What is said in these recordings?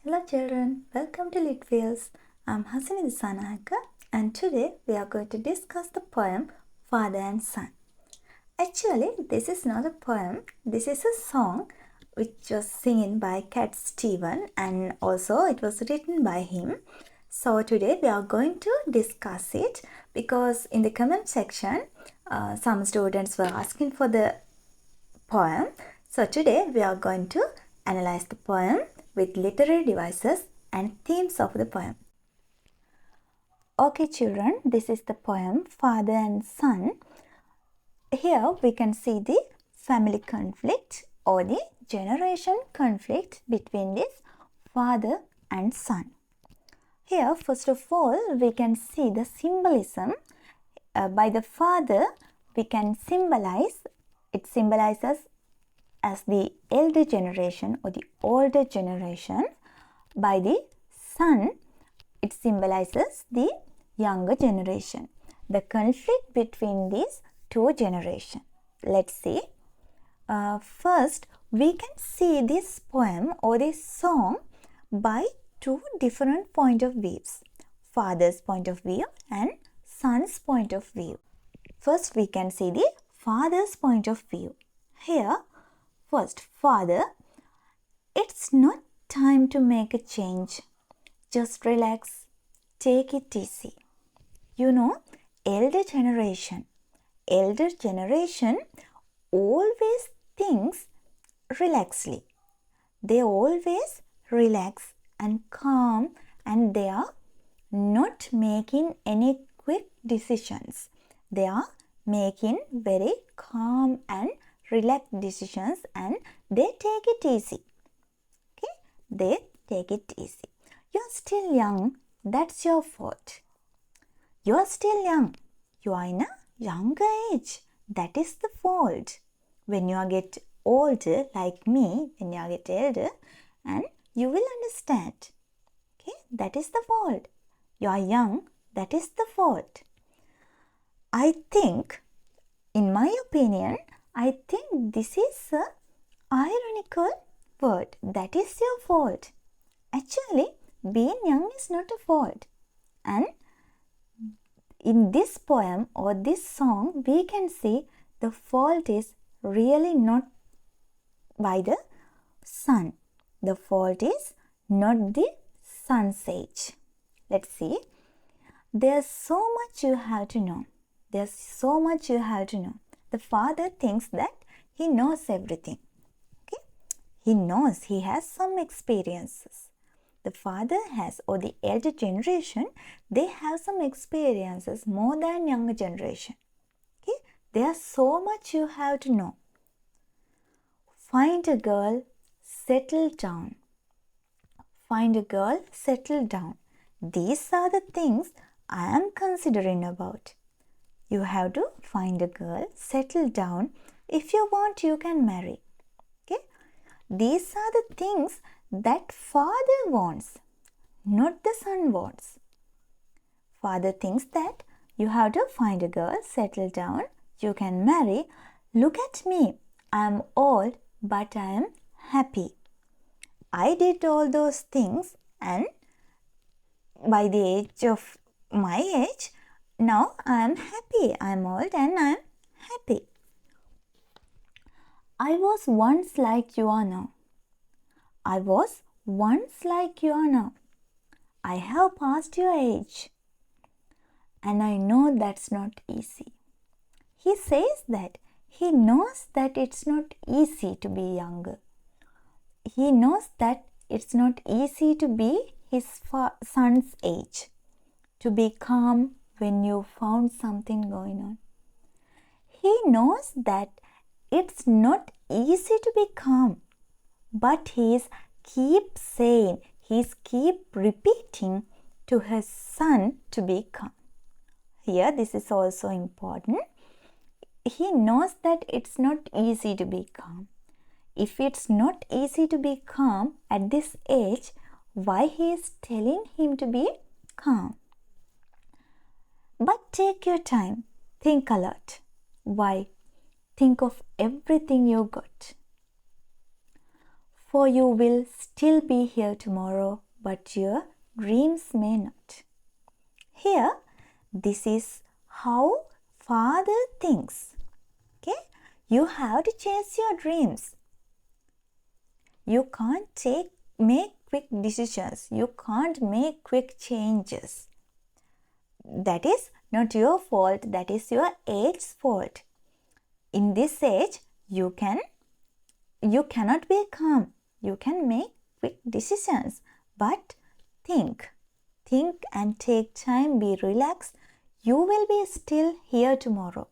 Hello children, welcome to Litwheels. I'm Hasini Disanahaka and today we are going to discuss the poem Father and Son. Actually, this is not a poem, this is a song which was singing by Cat Stephen and also it was written by him. So today we are going to discuss it because in the comment section some students were asking for the poem. So today we are going to analyze the poem with literary devices and themes of the poem. Okay children, this is the poem Father and Son. Here we can see the family conflict or the generation conflict between this father and son. Here first of all we can see the symbolism. By the father we can symbolizes as the elder generation or the older generation. By the son, it symbolizes the younger generation. The conflict between these two generations. Let's see. First, we can see this poem or this song by two different point of views. Father's point of view and son's point of view. First, we can see the father's point of view. Here, first, father, it's not time to make a change. Just relax. Take it easy. You know, elder generation always thinks relaxedly. They always relax and calm and they are not making any quick decisions. They are making very calm and relaxed decisions and they take it easy. Okay, they take it easy. You're still young, that's your fault. You're still young, you are in a younger age, that is the fault. When you get older, like me, when you get older, and you will understand. Okay, that is the fault. You are young, that is the fault. I think, in my opinion, I think this is a ironical word. That is your fault. Actually, being young is not a fault. And in this poem or this song, we can see the fault is really not by the son. The fault is not the son's age. Let's see. There's so much you have to know. There's so much you have to know. The father thinks that he knows everything. Okay? He knows, he has some experiences. The father has, or the elder generation, they have some experiences more than younger generation. Okay? There's so much you have to know. Find a girl, settle down. Find a girl, settle down. These are the things I am considering about. You have to find a girl, settle down. If you want, you can marry. Okay? These are the things that father wants, not the son wants. Father thinks that you have to find a girl, settle down, you can marry. Look at me. I am old, but I am happy. I did all those things and by the age of my age, now I am happy. I am old and I am happy. I was once like you are now. I was once like you are now. I have passed your age. And I know that's not easy. He says that he knows that it's not easy to be younger. He knows that it's not easy to be his son's age. To be calm when you found something going on. He knows that it's not easy to be calm, but he's keep saying, he's keep repeating to his son to be calm. Here, this is also important. He knows that it's not easy to be calm. If it's not easy to be calm at this age, why he is telling him to be calm? But take your time. Think a lot. Why? Think of everything you got. for you will still be here tomorrow, but your dreams may not. Here, this is how father thinks. Okay? You have to chase your dreams. You can't make quick decisions. You can't make quick changes. That is not your fault. That is your age's fault. In this age, you cannot be calm. You can make quick decisions, but think and take time, be relaxed. You will be still here tomorrow.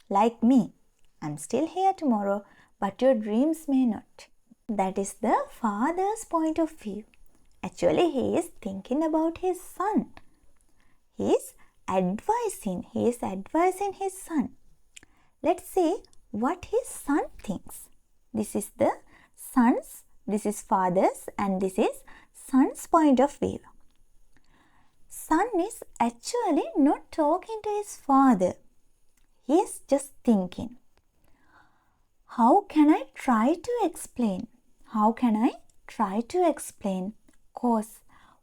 Like me, I'm still here tomorrow, but your dreams may not. That is the father's point of view. Actually, he is thinking about his son. He is advising his son. Let's see what his son thinks. This is the son's, this is father's, and this is son's point of view. Son is actually not talking to his father. He is just thinking. How can I try to explain? How can I try to explain? Cause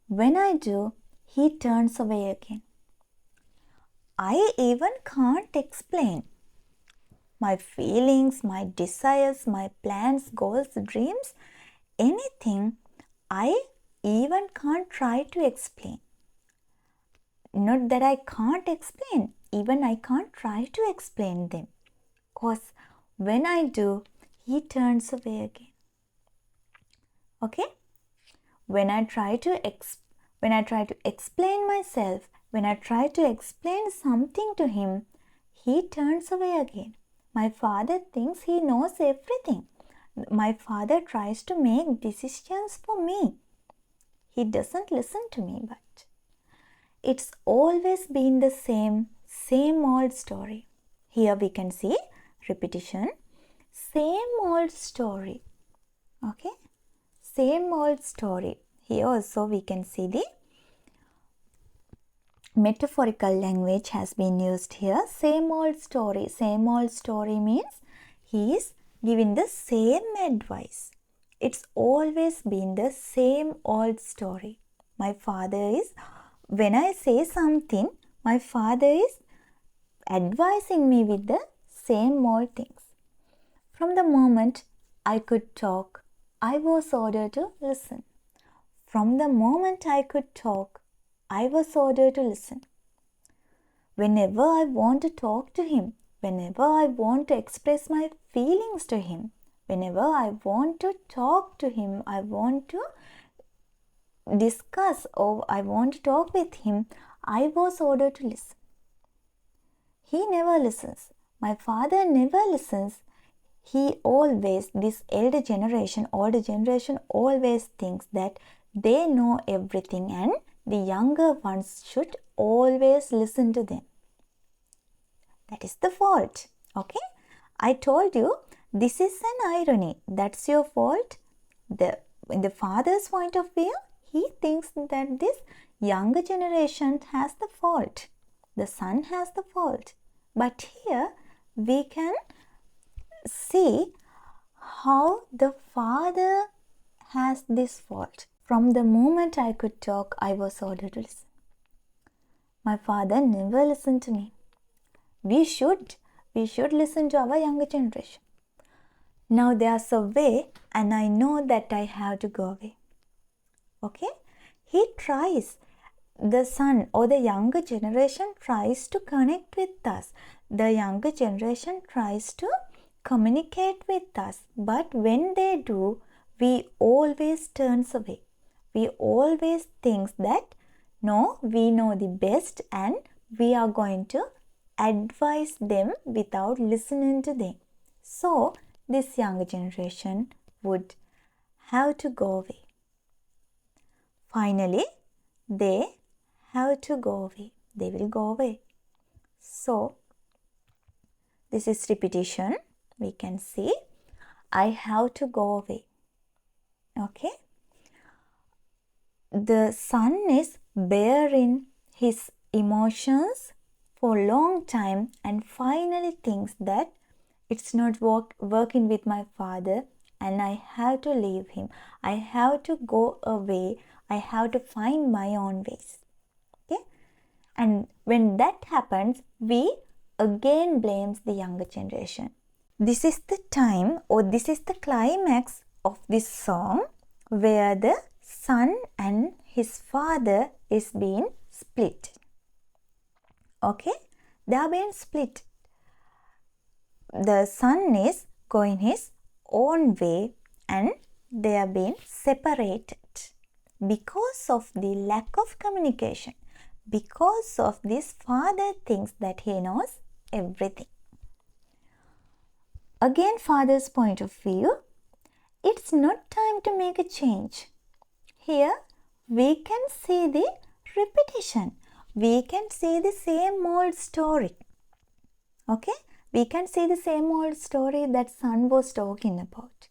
when I do, he turns away again. I even can't explain my feelings, my desires, my plans, goals, dreams, anything. I even can't try to explain. Not that I can't explain, even I can't try to explain them. Cause when I do, he turns away again. Okay? When I try to explain myself, when I try to explain something to him, he turns away again. My father thinks he knows everything. My father tries to make decisions for me. He doesn't listen to me, but it's always been the same old story. Here we can see repetition, same old story. Okay? Same old story. Here also we can see the metaphorical language has been used here. Same old story. Same old story means he is giving the same advice. It's always been the same old story. My father is, when I say something, my father is advising me with the same old things. From the moment I could talk, I was ordered to listen. From the moment I could talk, I was ordered to listen. Whenever I want to talk to him, whenever I want to express my feelings to him, whenever I want to talk to him, I want to discuss or I want to talk with him, I was ordered to listen. He never listens. My father never listens. He always, this older generation always thinks that they know everything and the younger ones should always listen to them. That is the fault. Okay? I told you this is an irony. That's your fault. In the father's point of view, he thinks that this younger generation has the fault. The son has the fault. But here we can see how the father has this fault. From the moment I could talk, I was ordered to listen. My father never listened to me. We should listen to our younger generation. Now there's a way, and I know that I have to go away. Okay? He tries, the son or the younger generation tries to connect with us. The younger generation tries to communicate with us. But when they do, we always turns away. We always think that, no, we know the best and we are going to advise them without listening to them. So, this younger generation would have to go away. Finally, they have to go away. They will go away. So, this is repetition. We can see, I have to go away. Okay? The son is bearing his emotions for a long time and finally thinks that it's not working with my father. and I have to leave him. I have to go away. I have to find my own ways. Okay? And when that happens, we again blames the younger generation. This is the time, or this is the climax of this song, where the son and his father is being split. Okay? They are being split. The son is going his own way and they are being separated because of the lack of communication, because of this father thinks that he knows everything. Again, father's point of view, it's not time to make a change. Here we can see the repetition. We can see the same old story. Okay? We can see the same old story that son was talking about.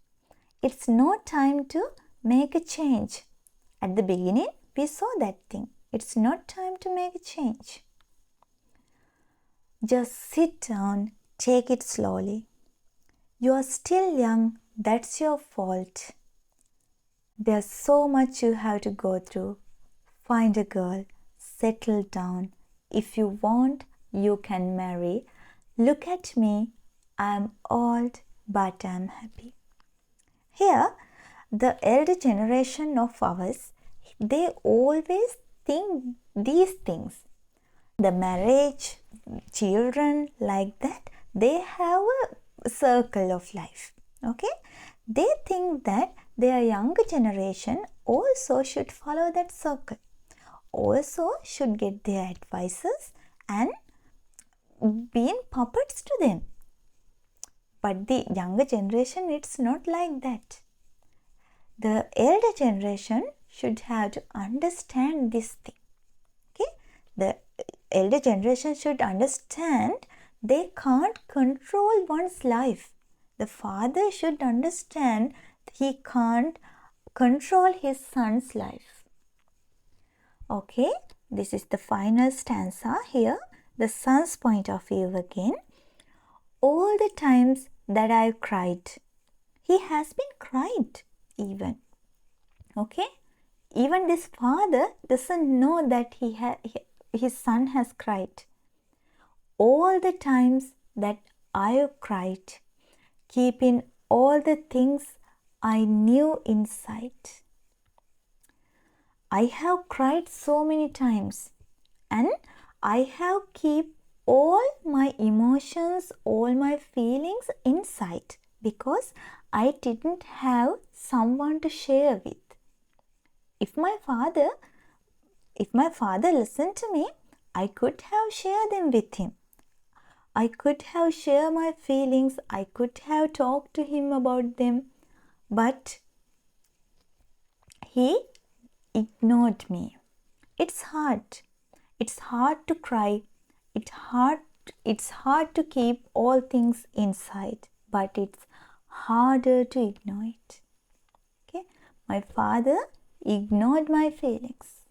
It's no time to make a change. At the beginning, we saw that thing. It's not time to make a change. Just sit down, take it slowly. You are still young, that's your fault. There's so much you have to go through. Find a girl, settle down. If you want, you can marry. Look at me, I'm old, but I'm happy. Here, the elder generation of ours, they always think these things. The marriage, children, like that, they have a circle of life. Okay? They think that their younger generation also should follow that circle, also should get their advices and being puppets to them. But the younger generation, it's not like that. The elder generation should have to understand this thing. Okay? The elder generation should understand they can't control one's life. The father should understand he can't control his son's life. Okay, this is the final stanza here. The son's point of view again. All the times that I've cried, he has been cried even. Okay, even this father doesn't know that his son has cried. All the times that I've cried, keeping all the things I knew inside. I have cried so many times and I have kept all my emotions, all my feelings inside because I didn't have someone to share with. If my father listened to me, I could have shared them with him. I could have shared my feelings. I could have talked to him about them. But he ignored me. It's hard. It's hard to cry. It's hard to keep all things inside. But it's harder to ignore it. Okay? My father ignored my feelings.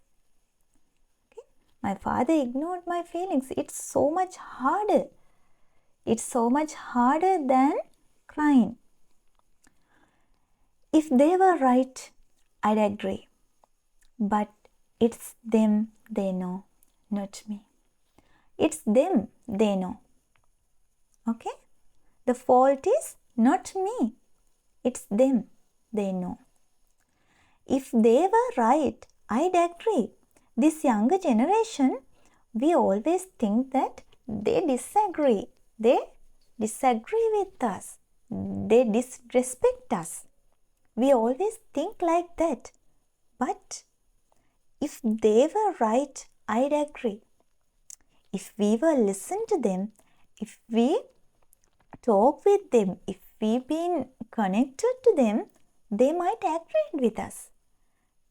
Okay? My father ignored my feelings. It's so much harder. It's so much harder than crying. If they were right, I'd agree. But it's them they know, not me. It's them they know. Okay? The fault is not me. It's them they know. If they were right, I'd agree. This younger generation, we always think that they disagree. They disagree with us. They disrespect us. We always think like that. But if they were right, I'd agree. If we were listen to them, if we talk with them, if we've been connected to them, they might agree with us.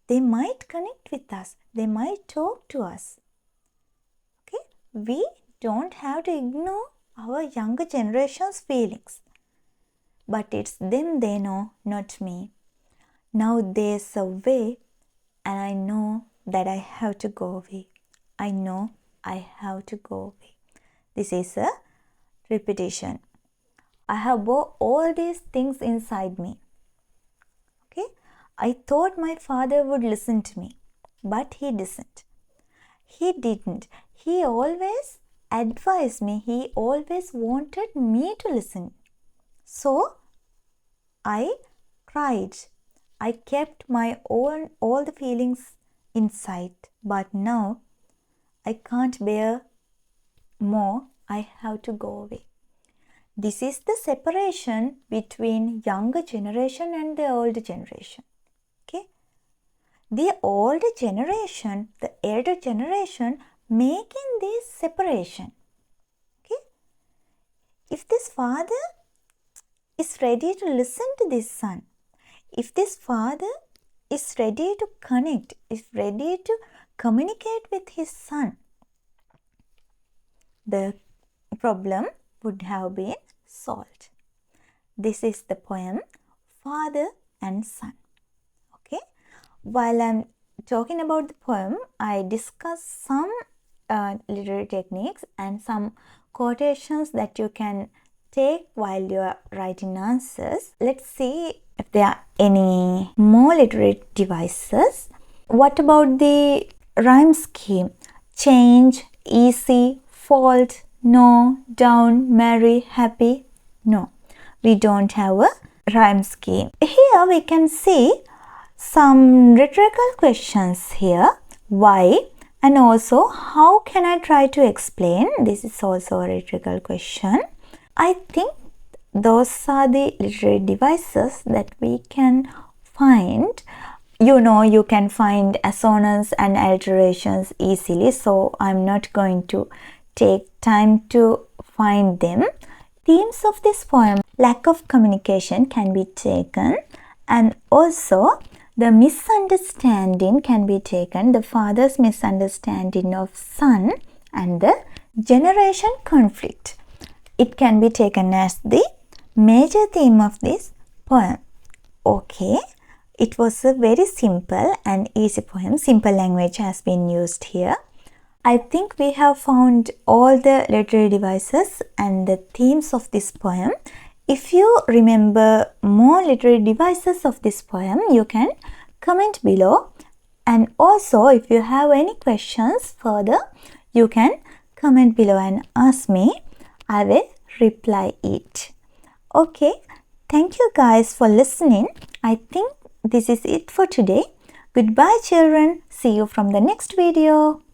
They might connect with us. They might talk to us. Okay? We don't have to ignore our younger generation's feelings. But it's them they know, not me. Now there's a way and I know that I have to go away. I know I have to go away. This is a repetition. I have all these things inside me. I thought my father would listen to me, but he didn't. He didn't. He always advised me. He always wanted me to listen. So I cried. I kept my own all the feelings inside, but now I can't bear more. I have to go away. This is the separation between younger generation and the older generation. Okay? The older generation, the elder generation making this separation. Okay? If this father is ready to listen to this son, if this father is ready to connect, is ready to communicate with his son, the problem would have been solved. This is the poem Father and Son. Okay. While I'm talking about the poem, I discuss some literary techniques and some quotations that you can take while you are writing answers. Let's see if there are any more literary devices. What about the rhyme scheme? Change, easy, fault, no, down, merry, happy. No, we don't have a rhyme scheme. Here we can see some rhetorical questions here. Why? And also, how can I try to explain? This is also a rhetorical question. I think those are the literary devices that we can find. You know, you can find assonance and alterations easily, so I'm not going to take time to find them. Themes of this poem: lack of communication can be taken, and also the misunderstanding can be taken, the father's misunderstanding of son and the generation conflict. It can be taken as the major theme of this poem. Okay, it was a very simple and easy poem. Simple language has been used here. I think we have found all the literary devices and the themes of this poem. If you remember more literary devices of this poem, you can comment below. And also, if you have any questions further, you can comment below and ask me. I will reply it. Okay, thank you guys for listening. I think this is it for today. Goodbye children. See you from the next video.